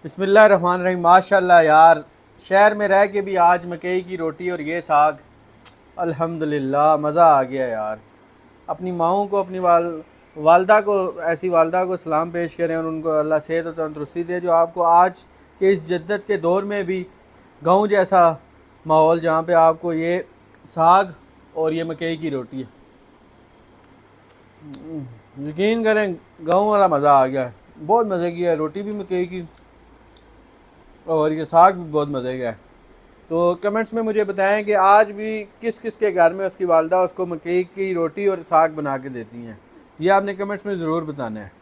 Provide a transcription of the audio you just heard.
बिस्मिल्लाहिर्रहमानिर्रहीम। माशाल्लाह यार, शहर में रह के भी आज मकई की रोटी और ये साग, अल्हम्दुलिल्लाह मज़ा आ गया यार। अपनी माओं को, अपनी वालदा को, ऐसी वालदा को सलाम पेश करें और उनको अल्लाह सेहत और तंदुरुस्ती दे, जो आपको आज के इस जद्दत के दौर में भी गाँव जैसा माहौल, जहाँ पे आपको ये साग और ये मकई की रोटी है, यकीन करें गाँव वाला मज़ा आ गया है। बहुत मज़े की है रोटी भी मकई की, और ये साग भी बहुत मज़े का है। तो कमेंट्स में मुझे बताएं कि आज भी किस किस के घर में उसकी वालदा उसको मकई की रोटी और साग बना के देती हैं। ये आपने कमेंट्स में ज़रूर बताना है।